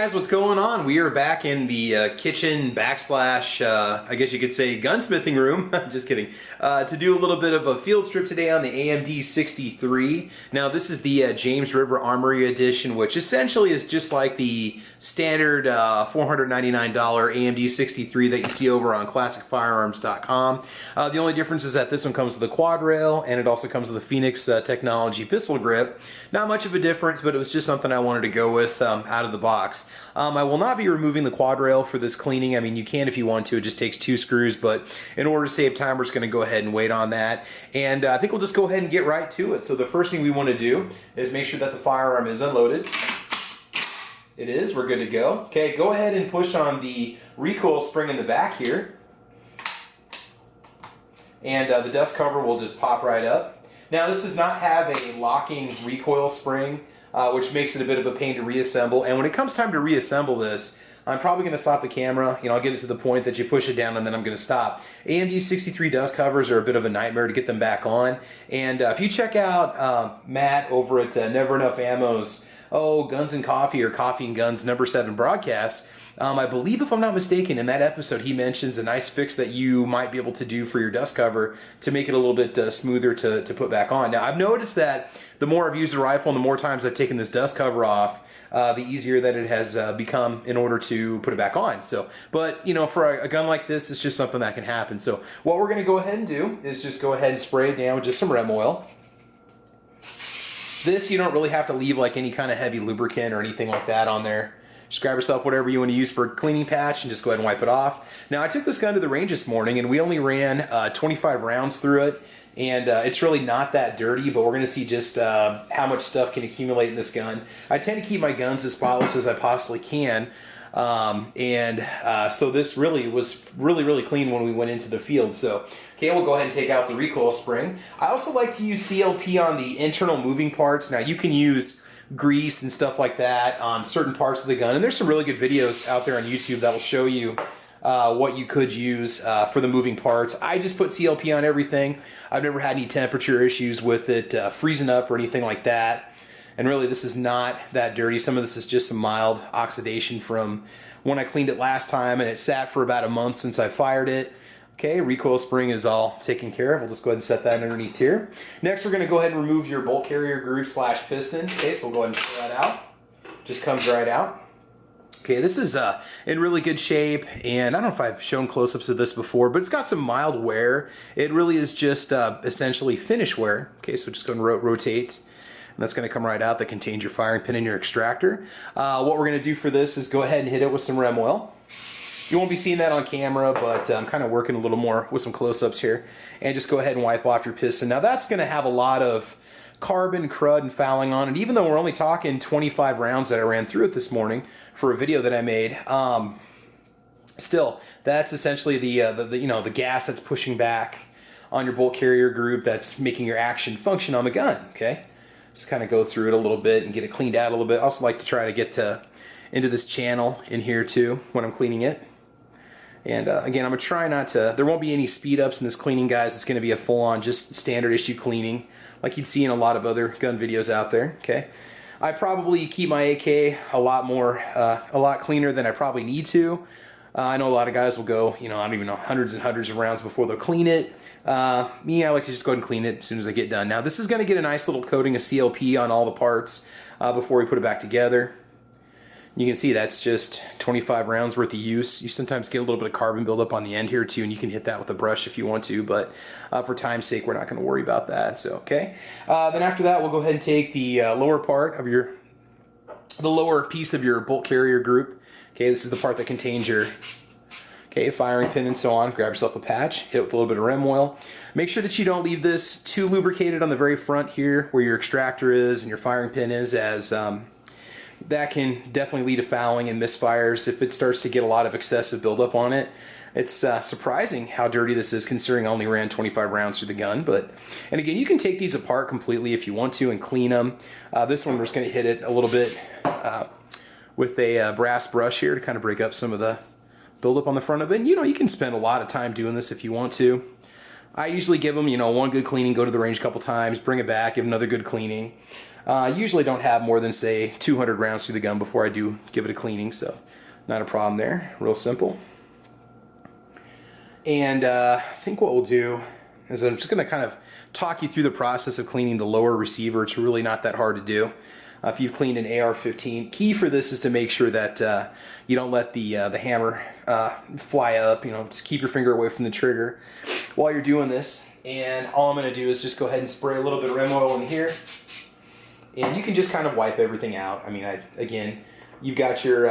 guys, what's going on? We are back in the kitchen backslash, I guess you could say gunsmithing room, just kidding, to do a little bit of a field strip today on the AMD 63. Now this is the James River Armory edition, which essentially is just like the standard $499 AMD 63 that you see over on classicfirearms.com. The only difference is that this one comes with a quad rail, and it also comes with a Phoenix technology pistol grip. Not much of a difference, but it was just something I wanted to go with out of the box. I will not be removing the quad rail for this cleaning. I mean, you can if you want to. It just takes 2 screws, but in order to save time, we're just going to go ahead and wait on that. And I think we'll just go ahead and get right to it. So the first thing we want to do is make sure that the firearm is unloaded. It is. We're good to go. Okay, go ahead and push on the recoil spring in the back here. And the dust cover will just pop right up. Now, this does not have a locking recoil spring, which makes it a bit of a pain to reassemble. And when it comes time to reassemble this, I'm probably going to stop the camera. I'll get it to the point that you push it down and then I'm going to stop. AMD 63 dust covers are a bit of a nightmare to get them back on. And if you check out Matt over at Never Enough Ammo's Guns and Coffee or Coffee and Guns #7 broadcast, I believe, if I'm not mistaken, in that episode he mentions a nice fix that you might be able to do for your dust cover to make it a little bit smoother to put back on. Now, I've noticed that the more I've used the rifle and the more times I've taken this dust cover off, the easier that it has become in order to put it back on. So, but for a gun like this, it's just something that can happen. So what we're going to go ahead and do is just go ahead and spray it down with just some rem oil. This, you don't really have to leave like any kind of heavy lubricant or anything like that on there. Just grab yourself whatever you want to use for a cleaning patch and just go ahead and wipe it off. Now, I took this gun to the range this morning and we only ran 25 rounds through it. And it's really not that dirty, but we're going to see just how much stuff can accumulate in this gun. I tend to keep my guns as spotless as I possibly can. So this really was really clean when we went into the field. So, okay, we'll go ahead and take out the recoil spring. I also like to use CLP on the internal moving parts. Now, you can use grease and stuff like that on certain parts of the gun. And there's some really good videos out there on YouTube that will show you what you could use for the moving parts. I just put CLP on everything. I've never had any temperature issues with it freezing up or anything like that. And really, this is not that dirty. Some of this is just some mild oxidation from when I cleaned it last time, and it sat for about a month since I fired it. Okay, recoil spring is all taken care of. We'll just go ahead and set that underneath here. Next, we're going to go ahead and remove your bolt carrier group / piston. Okay, so we'll go ahead and pull that out. Just comes right out. Okay, this is in really good shape, and I don't know if I've shown close-ups of this before, but it's got some mild wear. It really is just essentially finish wear. Okay, so just go and rotate. And that's going to come right out. That contains your firing pin and your extractor. What we're going to do for this is go ahead and hit it with some rem oil. You won't be seeing that on camera, but I'm kind of working a little more with some close-ups here. And just go ahead and wipe off your piston. Now that's going to have a lot of carbon, crud, and fouling on it. Even though we're only talking 25 rounds that I ran through it this morning for a video that I made, still, that's essentially the gas that's pushing back on your bolt carrier group that's making your action function on the gun. Okay. Just kind of go through it a little bit and get it cleaned out a little bit. I also like to try to get into this channel in here too when I'm cleaning it. And again, I'm going to try not to, there won't be any speed ups in this cleaning, guys. It's going to be a full-on just standard issue cleaning like you'd see in a lot of other gun videos out there. Okay. I probably keep my AK a lot cleaner than I probably need to. I know a lot of guys will go, I don't even know, hundreds and hundreds of rounds before they'll clean it. Me, I like to just go ahead and clean it as soon as I get done. Now, this is going to get a nice little coating of CLP on all the parts before we put it back together. You can see that's just 25 rounds worth of use. You sometimes get a little bit of carbon buildup on the end here too, and you can hit that with a brush if you want to, but for time's sake, we're not going to worry about that. So, okay. Then after that, we'll go ahead and take the lower part of the lower piece of your bolt carrier group. Okay, this is the part that contains your firing pin and so on. Grab yourself a patch, hit it with a little bit of rem oil. Make sure that you don't leave this too lubricated on the very front here where your extractor is and your firing pin is, as that can definitely lead to fouling and misfires if it starts to get a lot of excessive buildup on it. It's surprising how dirty this is considering I only ran 25 rounds through the gun. And again, you can take these apart completely if you want to and clean them. This one we're just going to hit it a little bit with a brass brush here to kind of break up some of the buildup on the front of it. And, you can spend a lot of time doing this if you want to. I usually give them, one good cleaning, go to the range a couple times, bring it back, give another good cleaning. I usually don't have more than, say, 200 rounds through the gun before I do give it a cleaning, so not a problem there. Real simple. And I think what we'll do is I'm just going to kind of talk you through the process of cleaning the lower receiver. It's really not that hard to do. If you've cleaned an AR-15, key for this is to make sure that you don't let the hammer fly up. You know, just keep your finger away from the trigger while you're doing this. And all I'm going to do is just go ahead and spray a little bit of rim oil in here. And you can just kind of wipe everything out. I mean, again, you've got your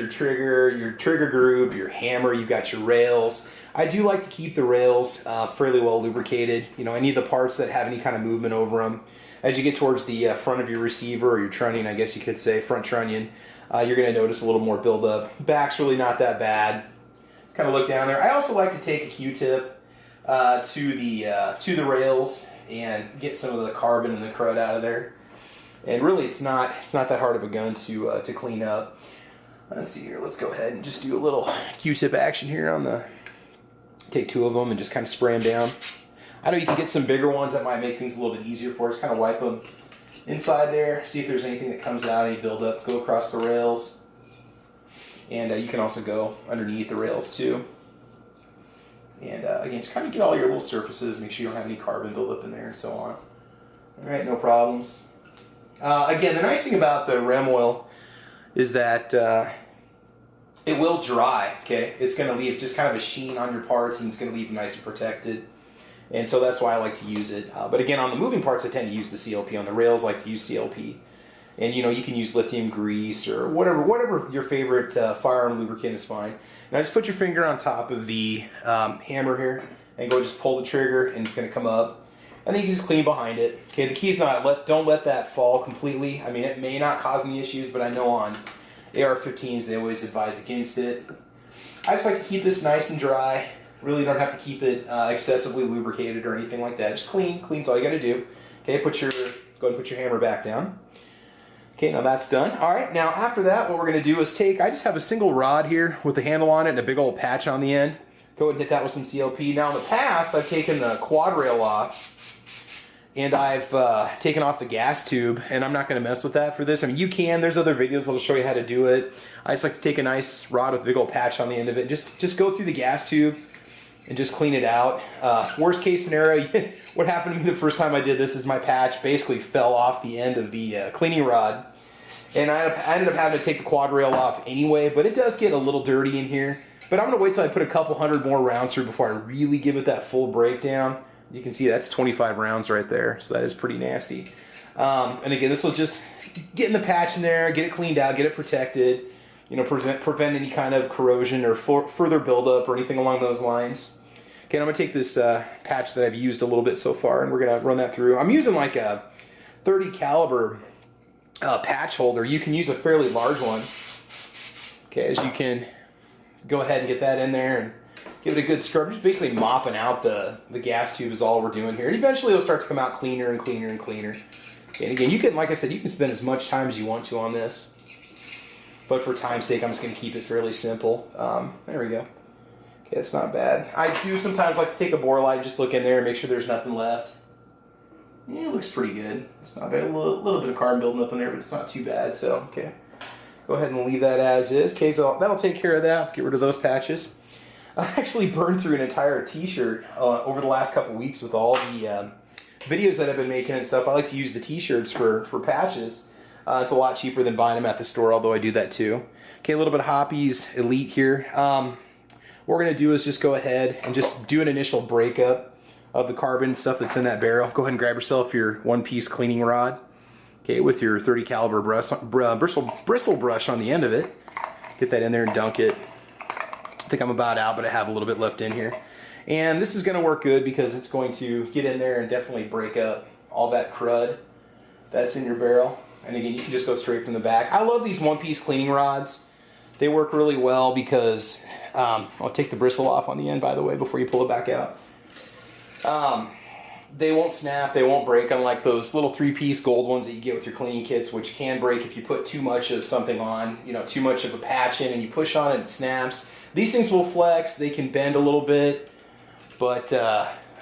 trigger group, your hammer, you've got your rails. I do like to keep the rails fairly well lubricated. You know, any of the parts that have any kind of movement over them. As you get towards the front of your receiver, or your trunnion, I guess you could say, front trunnion, you're going to notice a little more buildup. Back's really not that bad. Just kind of look down there. I also like to take a Q-tip to the rails and get some of the carbon and the crud out of there. And really, it's not that hard of a gun to clean up. Let's see here. Let's go ahead and just do a little Q-tip action here on the. Take 2 of them and just kind of spray them down. I know you can get some bigger ones that might make things a little bit easier for us. Kind of wipe them inside there, see if there's anything that comes out, any buildup, go across the rails. And you can also go underneath the rails too. And again, just kind of get all your little surfaces, make sure you don't have any carbon buildup in there and so on. All right, no problems. Again, the nice thing about the rim oil is that it will dry, okay? It's going to leave just kind of a sheen on your parts, and it's going to leave them nice and protected. And so that's why I like to use it. But again, on the moving parts, I tend to use the CLP. On the rails, I like to use CLP. And you know, you can use lithium grease or whatever your favorite firearm lubricant is fine. Now just put your finger on top of the hammer here and go just pull the trigger, and it's going to come up. And then you can just clean behind it. Okay, the key is don't let that fall completely. I mean, it may not cause any issues, but I know on AR-15s they always advise against it. I just like to keep this nice and dry. Really don't have to keep it excessively lubricated or anything like that. Just clean's all you got to do. Okay, go ahead and put your hammer back down. Okay, now that's done. All right, now after that, what we're going to do is I just have a single rod here with a handle on it and a big old patch on the end. Go ahead and hit that with some CLP. Now in the past, I've taken the quad rail off, and I've taken off the gas tube, and I'm not going to mess with that for this. I mean, you can. There's other videos that'll show you how to do it. I just like to take a nice rod with a big old patch on the end of it. Just go through the gas tube and just clean it out. Worst case scenario, what happened to me the first time I did this is my patch basically fell off the end of the cleaning rod. And I ended up having to take the quad rail off anyway, but it does get a little dirty in here. But I'm going to wait till I put a couple hundred more rounds through before I really give it that full breakdown. You can see that's 25 rounds right there, so that is pretty nasty. And again, this will just get in the patch in there, get it cleaned out, get it protected, you know, prevent any kind of corrosion or further buildup or anything along those lines. Okay, I'm going to take this patch that I've used a little bit so far, and we're going to run that through. I'm using like a 30 caliber patch holder. You can use a fairly large one. Okay, as you can go ahead and get that in there and give it a good scrub. Just basically mopping out the gas tube is all we're doing here. And eventually it'll start to come out cleaner and cleaner and cleaner. Okay, and again, you can, like I said, you can spend as much time as you want to on this. But for time's sake, I'm just going to keep it fairly simple. There we go. Okay, that's not bad. I do sometimes like to take a bore light and just look in there and make sure there's nothing left. Yeah, it looks pretty good. It's not bad. A little bit of carbon building up in there, but it's not too bad. So, okay. Go ahead and leave that as is. Okay, so that'll take care of that. Let's get rid of those patches. I actually burned through an entire t-shirt over the last couple weeks with all the videos that I've been making and stuff. I like to use the t-shirts for patches. It's a lot cheaper than buying them at the store, although I do that too. Okay, a little bit of Hoppy's Elite here. What we're going to do is just go ahead and just do an initial breakup of the carbon stuff that's in that barrel. Go ahead and grab yourself your one-piece cleaning rod. Okay, with your 30 caliber bristle brush on the end of it. Get that in there and dunk it. I think I'm about out, but I have a little bit left in here. And this is going to work good because it's going to get in there and definitely break up all that crud that's in your barrel. And again, you can just go straight from the back. I love these one-piece cleaning rods. They work really well because, I'll take the bristle off on the end, by the way, before you pull it back out. They won't snap, they won't break, unlike those little 3-piece gold ones that you get with your cleaning kits, which can break if you put too much of something on, you know, too much of a patch in and you push on it, it snaps. These things will flex, they can bend a little bit, but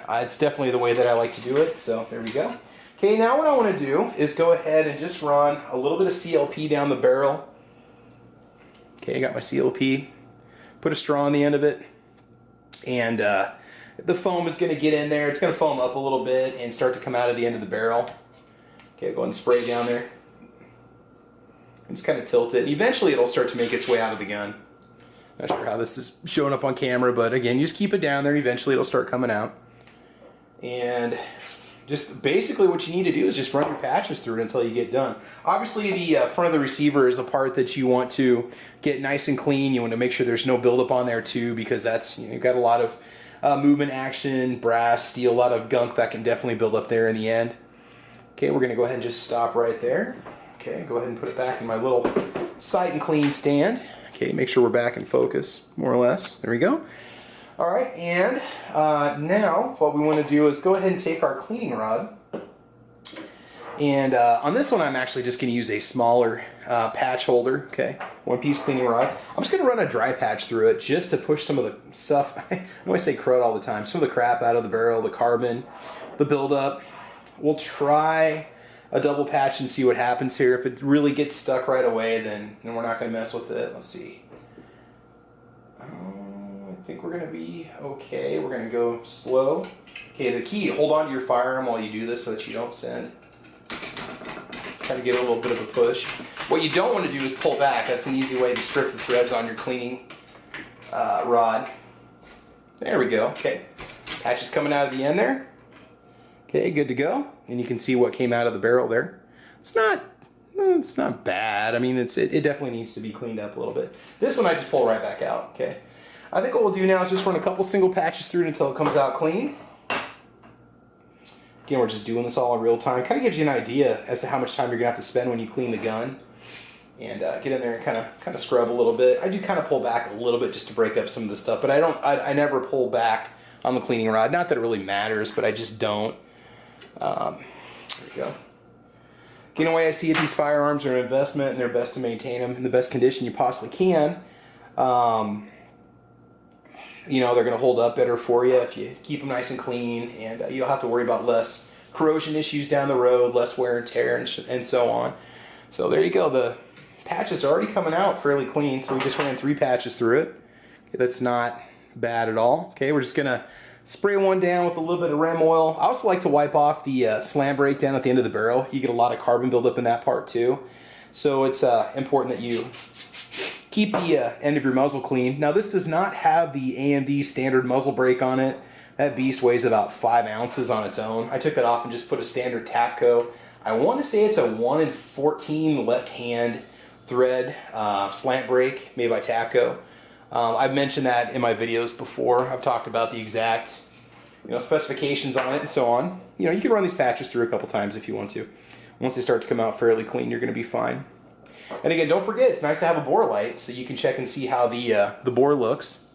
it's definitely the way that I like to do it, so there we go. Okay, now what I want to do is go ahead and just run a little bit of CLP down the barrel. Okay, I got my CLP. Put a straw on the end of it. And the foam is going to get in there. It's going to foam up a little bit and start to come out of the end of the barrel. Okay, go ahead and spray it down there. And just kind of tilt it. And eventually it'll start to make its way out of the gun. Not sure how this is showing up on camera, but again, you just keep it down there and eventually it'll start coming out. And just basically what you need to do is just run your patches through it until you get done. Obviously the front of the receiver is a part that you want to get nice and clean. You want to make sure there's no buildup on there too, because that's, you know, you've got a lot of movement action, brass, steel, a lot of gunk that can definitely build up there in the end. Okay, we're going to go ahead and just stop right there. Okay, go ahead and put it back in my little sight and clean stand. Okay, make sure we're back in focus, more or less. There we go. All right, and now what we want to do is go ahead and take our cleaning rod. And on this one, I'm actually just going to use a smaller patch holder, okay? One-piece cleaning rod. I'm just going to run a dry patch through it just to push some of the stuff, I know I say crud all the time, some of the crap out of the barrel, the carbon, the buildup. We'll try a double patch and see what happens here. If it really gets stuck right away, then we're not going to mess with it. Let's see. I think we're going to be okay. We're going to go slow. Okay, the key, hold on to your firearm while you do this so that you don't send. Try to get a little bit of a push. What you don't want to do is pull back. That's an easy way to strip the threads on your cleaning rod. There we go. Okay, patch is coming out of the end there. Okay, good to go. And you can see what came out of the barrel there. It's not bad. I mean, it definitely needs to be cleaned up a little bit. This one I just pull right back out. Okay. I think what we'll do now is just run a couple single patches through it until it comes out clean. Again, we're just doing this all in real time. Kind of gives you an idea as to how much time you're gonna have to spend when you clean the gun. And get in there and kind of scrub a little bit. I do kind of pull back a little bit just to break up some of the stuff, but I never pull back on the cleaning rod. Not that it really matters, but I just don't. There we go. In a way, I see it, these firearms are an investment, and they're best to maintain them in the best condition you possibly can. You know, they're going to hold up better for you if you keep them nice and clean, and you don't have to worry about less corrosion issues down the road, less wear and tear, and so on. So there you go. The patches are already coming out fairly clean, so we just ran 3 patches through it. Okay, that's not bad at all. Okay, we're just going to spray one down with a little bit of Rem oil. I also like to wipe off the slam brake down at the end of the barrel. You get a lot of carbon buildup in that part too. So it's important that you keep the end of your muzzle clean. Now this does not have the AMD standard muzzle brake on it. That beast weighs about 5 ounces on its own. I took that off and just put a standard Tapco. I want to say it's a 1 in 14 left-hand thread slant brake made by Tapco. I've mentioned that in my videos before. I've talked about the exact, specifications on it and so on. You can run these patches through a couple times if you want to. Once they start to come out fairly clean, you're going to be fine. And again, don't forget, it's nice to have a bore light so you can check and see how the bore looks.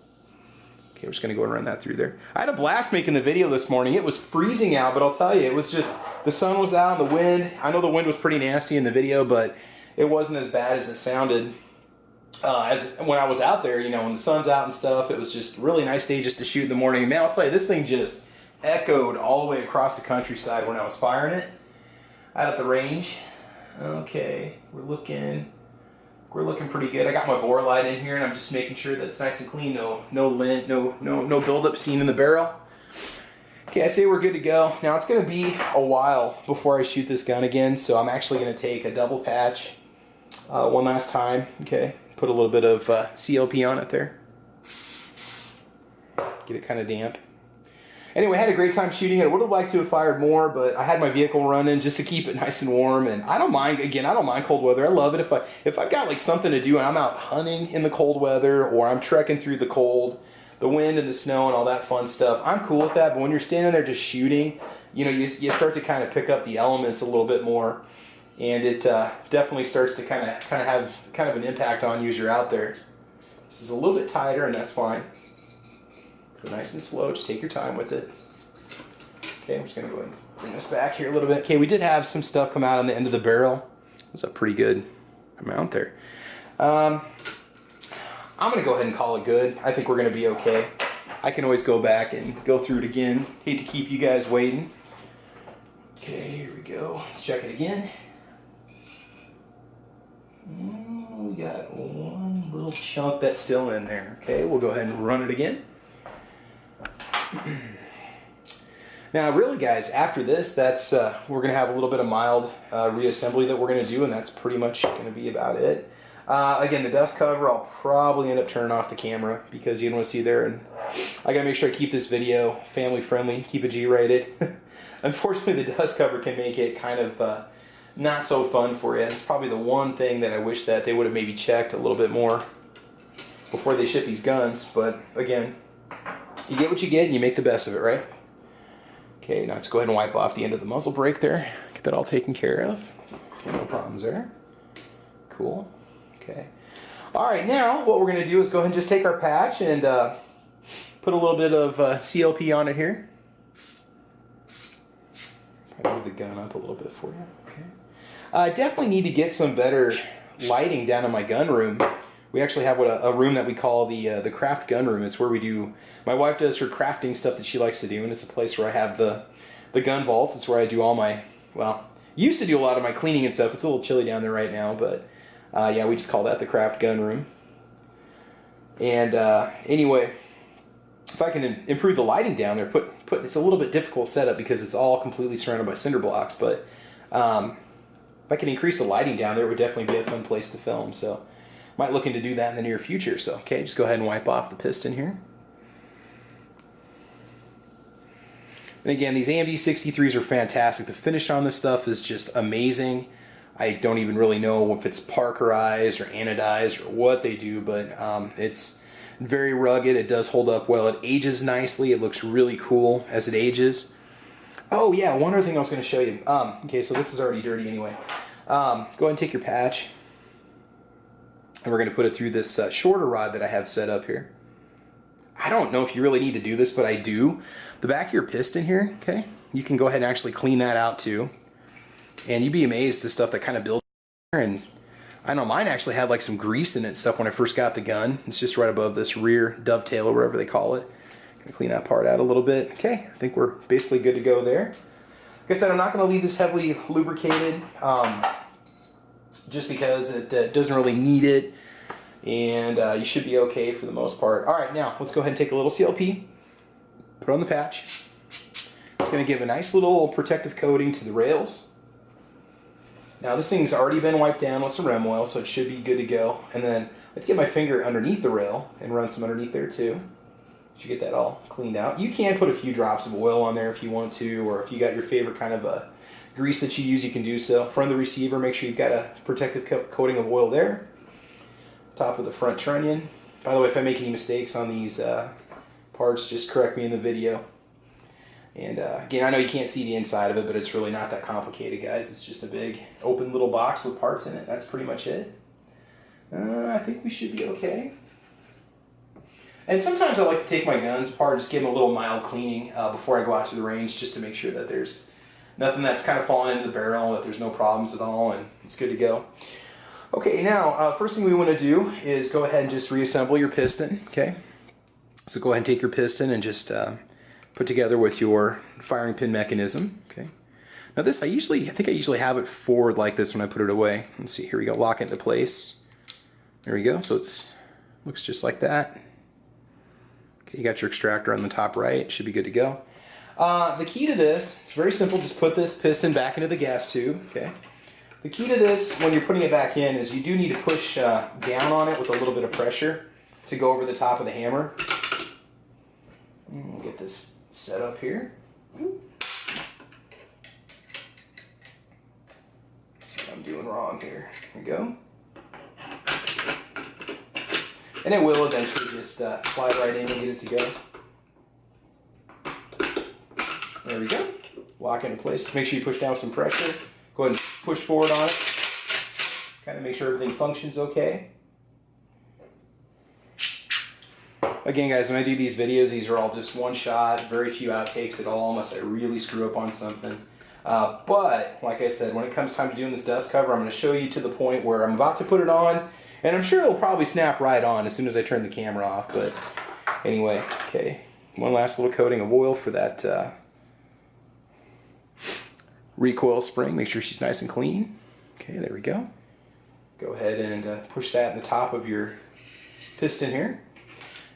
Okay, we're just going to go and run that through there. I had a blast making the video this morning. It was freezing out, but I'll tell you, it was just, the sun was out and the wind. I know the wind was pretty nasty in the video, but it wasn't as bad as it sounded. As when I was out there, when the sun's out and stuff, it was just a really nice day just to shoot in the morning. Man, I'll tell you, this thing just echoed all the way across the countryside when I was firing it out at the range. Okay, we're looking pretty good. I got my bore light in here, and I'm just making sure that it's nice and clean. No lint, no buildup seen in the barrel. Okay, I say we're good to go. Now it's going to be a while before I shoot this gun again, so I'm actually going to take a double patch one last time. Okay. Put a little bit of CLP on it there. Get it kind of damp. Anyway, I had a great time shooting it. I would have liked to have fired more, but I had my vehicle running just to keep it nice and warm. And I don't mind, again, I don't mind cold weather. I love it if I've got like something to do and I'm out hunting in the cold weather, or I'm trekking through the cold, the wind and the snow and all that fun stuff. I'm cool with that, but when you're standing there just shooting, you start to kind of pick up the elements a little bit more. And it definitely starts to kind of have an impact on you as you're out there. This is a little bit tighter, and that's fine. Go nice and slow. Just take your time with it. Okay, I'm just going to go ahead and bring this back here a little bit. Okay, we did have some stuff come out on the end of the barrel. That's a pretty good amount there. I'm going to go ahead and call it good. I think we're going to be okay. I can always go back and go through it again. Hate to keep you guys waiting. Okay, here we go. Let's check it again. We got one little chunk that's still in there. Okay, we'll go ahead and run it again. Now, really, guys, after this, that's we're going to have a little bit of mild reassembly that we're going to do, and that's pretty much going to be about it. Again, the dust cover, I'll probably end up turning off the camera because you don't want to see there, and I got to make sure I keep this video family-friendly, keep it G-rated. Unfortunately, the dust cover can make it kind of not so fun for you. It's probably the one thing that I wish that they would have maybe checked a little bit more before they ship these guns, but again, you get what you get and you make the best of it, right? Okay, now let's go ahead and wipe off the end of the muzzle brake there. Get that all taken care of. Okay, no problems there. Cool. Okay. All right, now what we're going to do is go ahead and just take our patch and put a little bit of CLP on it here. I'll move the gun up a little bit for you. Okay. I definitely need to get some better lighting down in my gun room. We actually have a room that we call the craft gun room. It's where we do, my wife does her crafting stuff that she likes to do, and it's a place where I have the gun vaults. It's where I do all my, well, used to do a lot of my cleaning and stuff. It's a little chilly down there right now, but yeah, we just call that the craft gun room. And anyway, if I can improve the lighting down there, it's a little bit difficult setup because it's all completely surrounded by cinder blocks, but if I can increase the lighting down there, it would definitely be a fun place to film. So might looking to do that in the near future. So okay, just go ahead and wipe off the piston here. And again, these AMD 63s are fantastic. The finish on this stuff is just amazing. I don't even really know if it's parkerized or anodized or what they do, but it's very rugged. It does hold up well. It ages nicely. It looks really cool as it ages. Oh yeah, one other thing I was going to show you. Okay, so this is already dirty anyway. Go ahead and take your patch, and we're going to put it through this shorter rod that I have set up here. I don't know if you really need to do this, but I do. The back of your piston here, okay, you can go ahead and actually clean that out too. And you'd be amazed the stuff that kind of builds here. And I know mine actually had like some grease in it and stuff when I first got the gun. It's just right above this rear dovetail or whatever they call it. Gonna clean that part out a little bit. Okay, I think we're basically good to go there. Like I said, I'm not going to leave this heavily lubricated just because it doesn't really need it, and you should be okay for the most part. All right, now let's go ahead and take a little CLP, put on the patch. It's going to give a nice little protective coating to the rails. Now this thing's already been wiped down with some rem oil, so it should be good to go. And then I'd get my finger underneath the rail and run some underneath there too. Should get that all cleaned out. You can put a few drops of oil on there if you want to, or if you got your favorite kind of a grease that you use, you can do so. Front of the receiver, make sure you've got a protective coating of oil there. Top of the front trunnion. By the way, if I make any mistakes on these parts, just correct me in the video. And again, I know you can't see the inside of it, but it's really not that complicated, guys. It's just a big open little box with parts in it. That's pretty much it. I think we should be okay. And sometimes I like to take my guns apart, just give them a little mild cleaning before I go out to the range, just to make sure that there's nothing that's kind of fallen into the barrel, that there's no problems at all, and it's good to go. Okay, now, first thing we want to do is go ahead and just reassemble your piston, okay? So go ahead and take your piston and just put together with your firing pin mechanism, okay? Now this, I think I usually have it forward like this when I put it away. Let's see, here we go, lock it into place. There we go, so looks just like that. Okay, you got your extractor on the top right, should be good to go. The key to this, it's very simple, just put this piston back into the gas tube, okay? The key to this, when you're putting it back in, is you do need to push down on it with a little bit of pressure to go over the top of the hammer. We'll get this set up here. See what I'm doing wrong here. There we go. And it will eventually just slide right in and get it to go. There we go. Lock into place. Just make sure you push down with some pressure. Go ahead and push forward on it. Kind of make sure everything functions okay. Again, guys, when I do these videos, these are all just one shot, very few outtakes at all, unless I really screw up on something. But, like I said, when it comes time to doing this dust cover, I'm going to show you to the point where I'm about to put it on, and I'm sure it'll probably snap right on as soon as I turn the camera off. But anyway, okay, one last little coating of oil for that recoil spring. Make sure she's nice and clean. Okay, there we go. Go ahead and push that in the top of your piston here.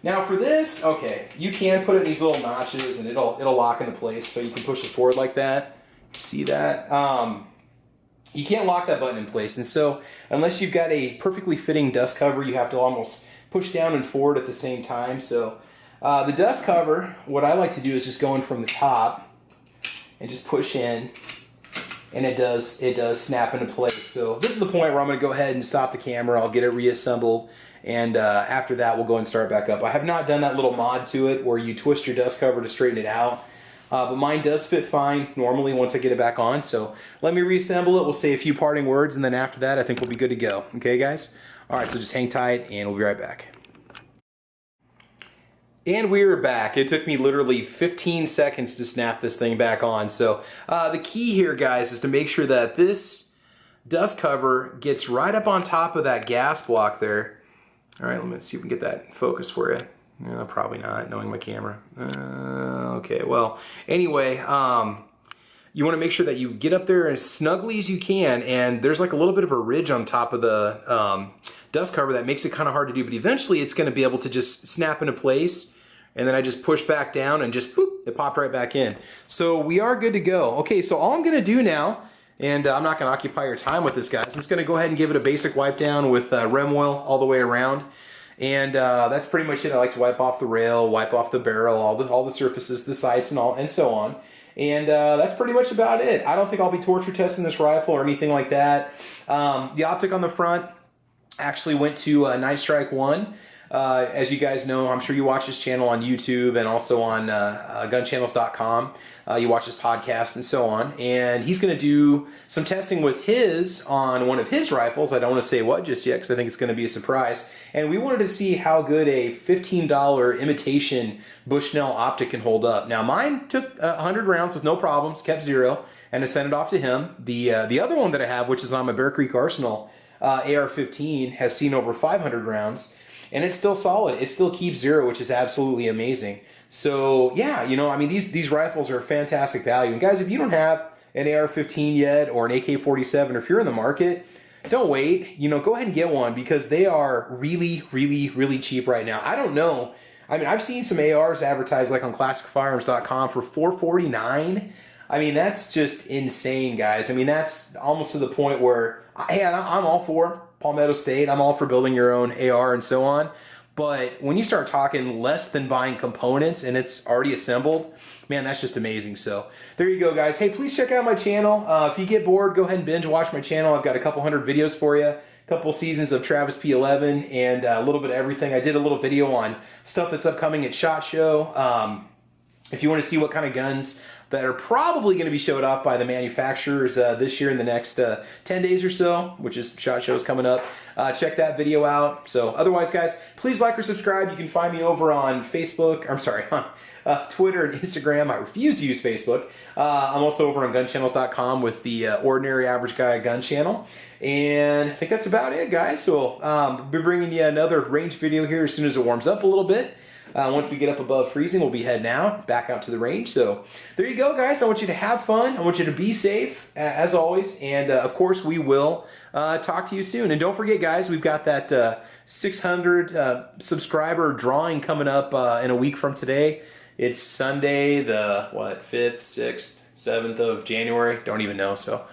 Now for this, okay, you can put it in these little notches and it'll lock into place, so you can push it forward like that. See that? You can't lock that button in place, and so unless you've got a perfectly fitting dust cover, you have to almost push down and forward at the same time. So the dust cover, what I like to do is just go in from the top and just push in, and it does snap into place. So this is the point where I'm going to go ahead and stop the camera. I'll get it reassembled, and after that we'll go and start back up. I have not done that little mod to it where you twist your dust cover to straighten it out, but mine does fit fine normally once I get it back on. So let me reassemble it. We'll say a few parting words, and then after that I think we'll be good to go. Okay guys? Alright, so just hang tight and we'll be right back. And we're back. It took me literally 15 seconds to snap this thing back on. So the key here, guys, is to make sure that this dust cover gets right up on top of that gas block there. All right, let me see if we can get that in focus for you. No, probably not, knowing my camera. Okay, well, anyway, you want to make sure that you get up there as snugly as you can, and there's like a little bit of a ridge on top of the dust cover that makes it kind of hard to do, but eventually it's going to be able to just snap into place, and then I just push back down and just boop, it popped right back in. So we are good to go. Okay, so all I'm going to do now, and I'm not going to occupy your time with this, guys, I'm just going to go ahead and give it a basic wipe down with rem oil all the way around. And that's pretty much it. I like to wipe off the rail, wipe off the barrel, all the surfaces, the sights, and so on. And that's pretty much about it. I don't think I'll be torture testing this rifle or anything like that. The optic on the front actually went to Night Strike 1. As you guys know, I'm sure you watch this channel on YouTube and also on gunchannels.com. You watch his podcast and so on. And he's going to do some testing with his on one of his rifles. I don't want to say what just yet because I think it's going to be a surprise. And we wanted to see how good a $15 imitation Bushnell optic can hold up. Now mine took 100 rounds with no problems, kept 0, and I sent it off to him. The other one that I have, which is on my Bear Creek Arsenal AR-15, has seen over 500 rounds. And it's still solid. It still keeps 0, which is absolutely amazing. So yeah, you know, I mean, these rifles are fantastic value. And guys, if you don't have an AR-15 yet or an AK-47, or if you're in the market, don't wait. You know, go ahead and get one because they are really, really, really cheap right now. I don't know. I mean, I've seen some ARs advertised like on classicfirearms.com for $449. I mean, that's just insane, guys. I mean, that's almost to the point where, hey, I'm all for Palmetto State. I'm all for building your own AR and so on. But when you start talking less than buying components and it's already assembled, man, that's just amazing. So there you go, guys. Hey, please check out my channel. If you get bored, go ahead and binge watch my channel. I've got a couple hundred videos for you. A couple seasons of Travis P11 and a little bit of everything. I did a little video on stuff that's upcoming at SHOT Show. If you want to see what kind of guns that are probably going to be showed off by the manufacturers this year in the next 10 days or so, which is SHOT Show is coming up. Check that video out. So otherwise, guys, please like or subscribe. You can find me over on Facebook. I'm sorry, on Twitter and Instagram. I refuse to use Facebook. I'm also over on gunchannels.com with the Ordinary Average Guy Gun Channel. And I think that's about it, guys. So we'll be bringing you another range video here as soon as it warms up a little bit. Once we get up above freezing, we'll be heading back out to the range. So there you go, guys. I want you to have fun. I want you to be safe, as always. And, of course, we will talk to you soon. And don't forget, guys, we've got that 600 subscriber drawing coming up in a week from today. It's Sunday, the, 5th, 6th, 7th of January? Don't even know. So,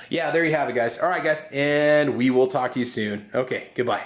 yeah, there you have it, guys. All right, guys, and we will talk to you soon. Okay, goodbye.